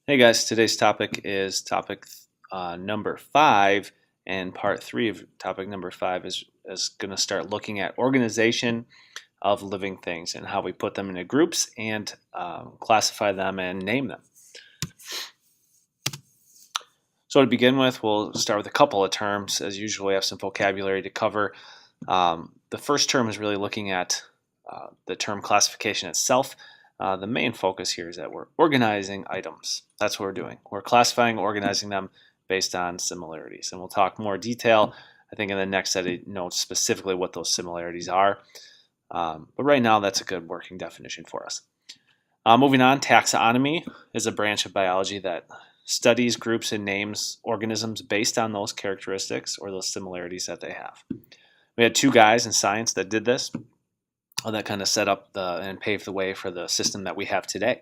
Hey guys, today's topic is topic number 5, and part 3 of topic number 5 is going to start looking at organization of living things and how we put them into groups and classify them and name them. So to begin with, we'll start with a couple of terms. As usual, we have some vocabulary to cover. The first term is really looking at the term classification itself. The main focus here is that we're organizing items. That's what we're doing. We're classifying, organizing them based on similarities. And we'll talk more detail, I think, in the next set of notes specifically what those similarities are. But right now, that's a good working definition for us. Moving on, taxonomy is a branch of biology that studies, groups, and names organisms based on those characteristics or those similarities that they have. We had two guys in science that did this. That kind of set up and paved the way for the system that we have today.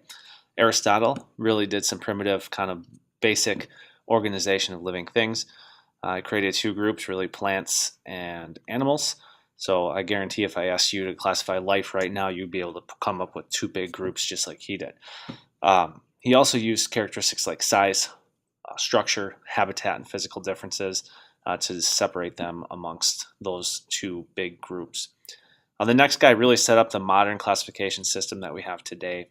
Aristotle really did some primitive kind of basic organization of living things. He created two groups, really plants and animals. So I guarantee if I asked you to classify life right now, you'd be able to come up with two big groups just like he did. He also used characteristics like size, structure, habitat, and physical differences to separate them amongst those two big groups. The next guy really set up the modern classification system that we have today.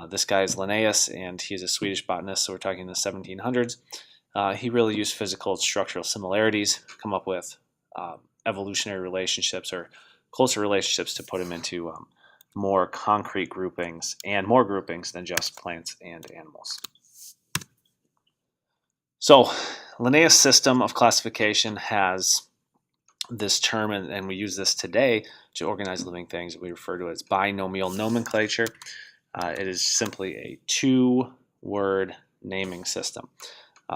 This guy is Linnaeus, and he's a Swedish botanist, so we're talking the 1700s. He really used physical and structural similarities, come up with evolutionary relationships or closer relationships to put him into more concrete groupings and more groupings than just plants and animals. So Linnaeus' system of classification has this term, and we use this today to organize living things. We refer to it as binomial nomenclature. It is simply a two-word naming system.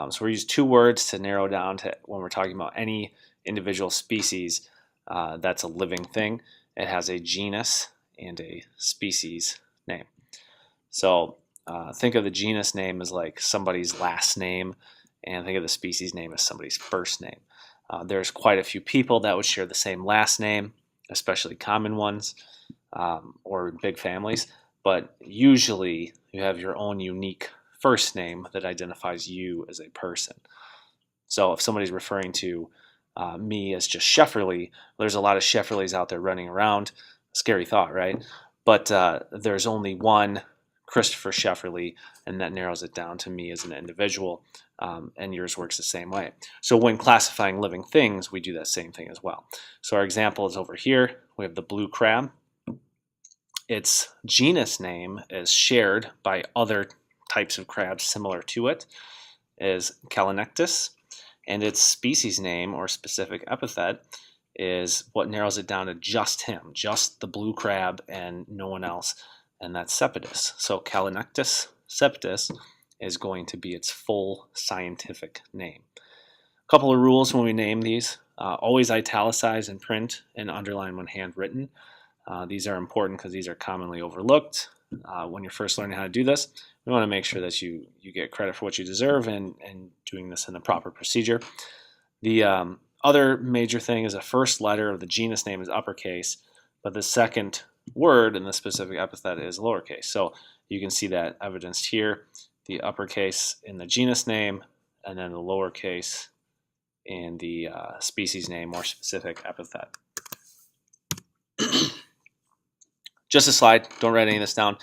So we use two words to narrow down to when we're talking about any individual species that's a living thing. It has a genus and a species name. So think of the genus name as like somebody's last name, and think of the species name as somebody's first name. There's quite a few people that would share the same last name, especially common ones or big families, but usually you have your own unique first name that identifies you as a person. So if somebody's referring to me as just Shefferly, there's a lot of Shefferlys out there running around. Scary thought, right? But there's only one Christopher Shefferly, and that narrows it down to me as an individual, and yours works the same way. So when classifying living things, we do that same thing as well. So our example is over here. We have the blue crab. Its genus name is shared by other types of crabs similar to it, is Calonectus, and its species name or specific epithet is what narrows it down to just him, just the blue crab and no one else, and that's Cepidus. So Calonectus cepidus is going to be its full scientific name. A couple of rules when we name these. Always italicize in print and underline when handwritten. These are important because these are commonly overlooked. When you're first learning how to do this, we want to make sure that you get credit for what you deserve and doing this in the proper procedure. The other major thing is the first letter of the genus name is uppercase, but the second word in the specific epithet is lowercase. So you can see that evidenced here, the uppercase in the genus name, and then the lowercase in the species name or specific epithet. Just a slide, don't write any of this down,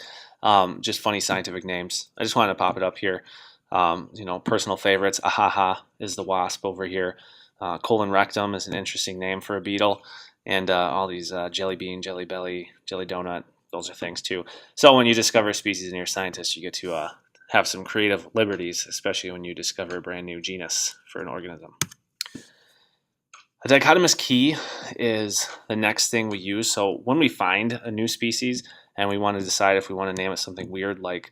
just funny scientific names. I just wanted to pop it up here. Personal favorites, ahaha is the wasp over here. Colon rectum is an interesting name for a beetle. And all these jelly bean, jelly belly, jelly donut, those are things too. So when you discover a species and you're a scientist, you get to have some creative liberties, especially when you discover a brand new genus for an organism. A dichotomous key is the next thing we use. So when we find a new species and we want to decide if we want to name it something weird like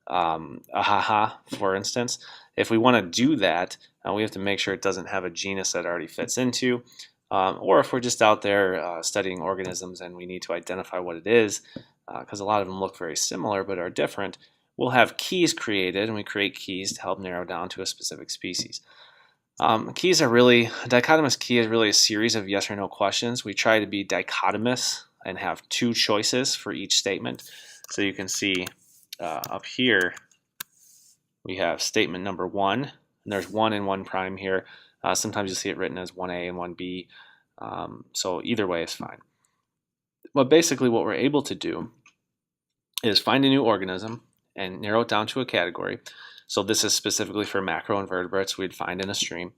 ahaha, for instance, if we want to do that, we have to make sure it doesn't have a genus that already fits into. Or if we're just out there studying organisms and we need to identify what it is, because a lot of them look very similar but are different, we'll have keys created, and we create keys to help narrow down to a specific species. Keys are really, a dichotomous key is really a series of yes or no questions. We try to be dichotomous and have two choices for each statement. So you can see up here, we have statement number 1, and there's 1 and 1 prime here. Sometimes you'll see it written as 1A and 1B, so either way is fine. But basically what we're able to do is find a new organism and narrow it down to a category. So this is specifically for macroinvertebrates we'd find in a stream.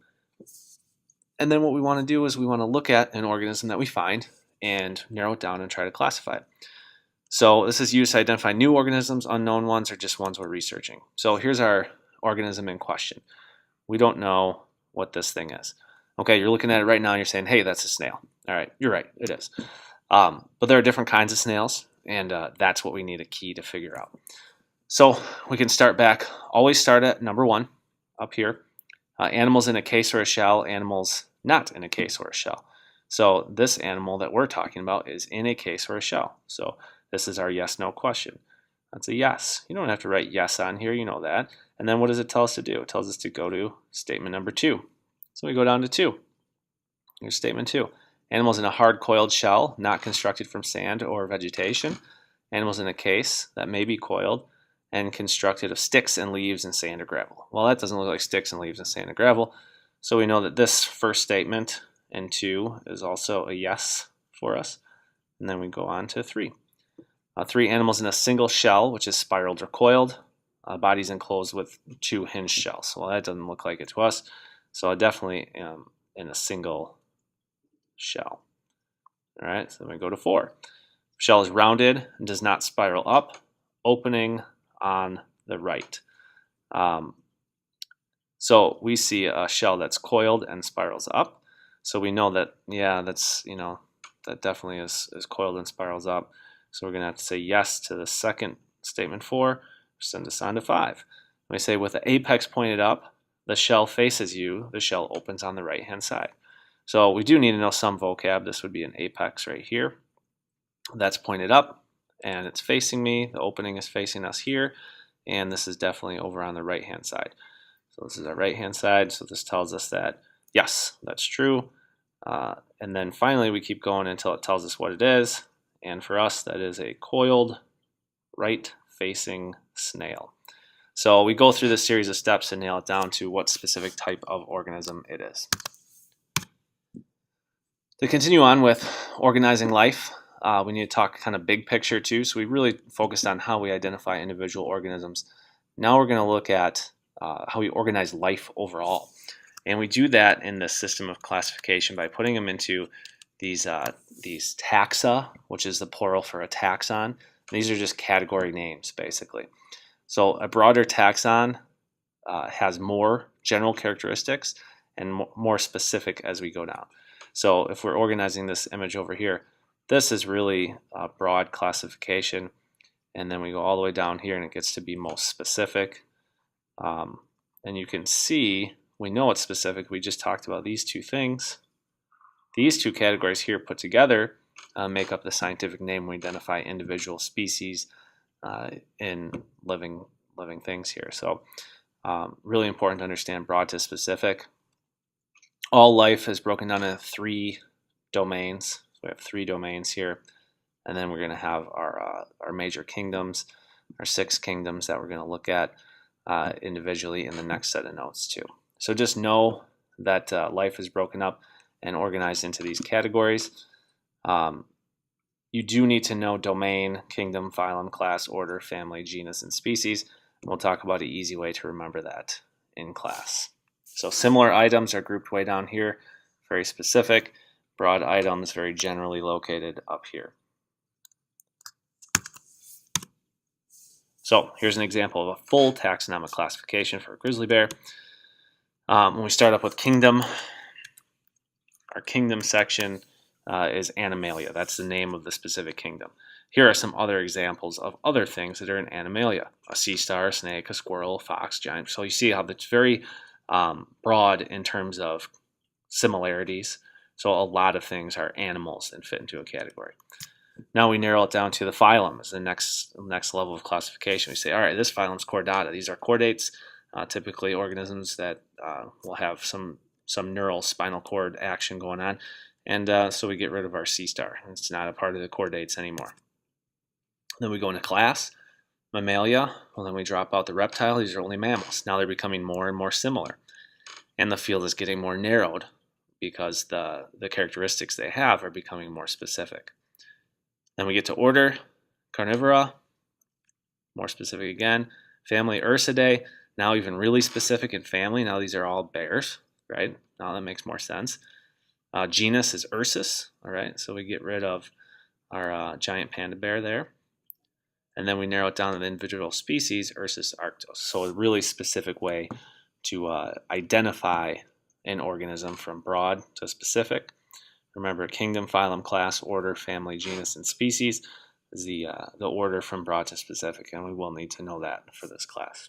And then what we want to do is we want to look at an organism that we find and narrow it down and try to classify it. So this is used to identify new organisms, unknown ones, or just ones we're researching. So here's our organism in question. We don't know what this thing is. Okay, you're looking at it right now and you're saying, hey, that's a snail. All right, you're right, it is. But there are different kinds of snails, and that's what we need a key to figure out. So we can start back, always start at number 1 up here. Animals in a case or a shell, animals not in a case or a shell. So this animal that we're talking about is in a case or a shell. So this is our yes/no question. That's a yes. You don't have to write yes on here, you know that. And then what does it tell us to do? It tells us to go to statement number 2. So we go down to 2. Here's statement 2. Animals in a hard coiled shell, not constructed from sand or vegetation. Animals in a case that may be coiled and constructed of sticks and leaves and sand or gravel. Well, that doesn't look like sticks and leaves and sand or gravel. So we know that this first statement in 2 is also a yes for us. And then we go on to 3. 3 animals in a single shell, which is spiraled or coiled. Bodies enclosed with 2 hinged shells. Well, that doesn't look like it to us. So I definitely am in a single shell. All right, so then we go to 4. Shell is rounded and does not spiral up, opening on the right. So we see a shell that's coiled and spirals up. So we know that, yeah, that's, that definitely is coiled and spirals up. So we're going to have to say yes to the second statement 4. Send us on to 5. We say with the apex pointed up, the shell faces you, the shell opens on the right-hand side. So we do need to know some vocab. This would be an apex right here. That's pointed up, and it's facing me. The opening is facing us here, and this is definitely over on the right-hand side. So this is our right-hand side, so this tells us that, yes, that's true. And then finally, we keep going until it tells us what it is, and for us, that is a coiled, right-facing snail. So we go through this series of steps and nail it down to what specific type of organism it is. To continue on with organizing life, we need to talk kind of big picture too. So we really focused on how we identify individual organisms. Now we're going to look at how we organize life overall. And we do that in the system of classification by putting them into these taxa, which is the plural for a taxon. These are just category names, basically. So a broader taxon has more general characteristics and more specific as we go down. So if we're organizing this image over here, this is really a broad classification, and then we go all the way down here and it gets to be most specific. And you can see, we know it's specific. We just talked about these two things. These two categories here put together make up the scientific name. We identify individual species in living things here. So really important to understand broad to specific. All life is broken down into 3 domains. So we have 3 domains here, and then we're going to have our major kingdoms, our 6 kingdoms that we're going to look at individually in the next set of notes too. So just know that life is broken up and organized into these categories. You do need to know domain, kingdom, phylum, class, order, family, genus, and species. And we'll talk about an easy way to remember that in class. So similar items are grouped way down here, very specific. Broad items very generally located up here. So here's an example of a full taxonomic classification for a grizzly bear. When we start up with kingdom, our kingdom section is Animalia. That's the name of the specific kingdom. Here are some other examples of other things that are in Animalia. A sea star, a snake, a squirrel, a fox, giant. So you see how it's very broad in terms of similarities. So a lot of things are animals and fit into a category. Now we narrow it down to the phylum as the next level of classification. We say, all right, this phylum is Chordata. These are chordates, typically organisms that will have some neural spinal cord action going on. And so we get rid of our sea star. It's not a part of the chordates anymore. Then we go into class. Mammalia, well, then we drop out the reptile. These are only mammals. Now they're becoming more and more similar. And the field is getting more narrowed because the characteristics they have are becoming more specific. Then we get to order, Carnivora, more specific again. Family, Ursidae, now even really specific in family. Now these are all bears, right? Now that makes more sense. Genus is Ursus, all right? So we get rid of our giant panda bear there. And then we narrow it down to the individual species, Ursus arctos. So a really specific way to identify an organism from broad to specific. Remember, kingdom, phylum, class, order, family, genus, and species is the order from broad to specific, and we will need to know that for this class.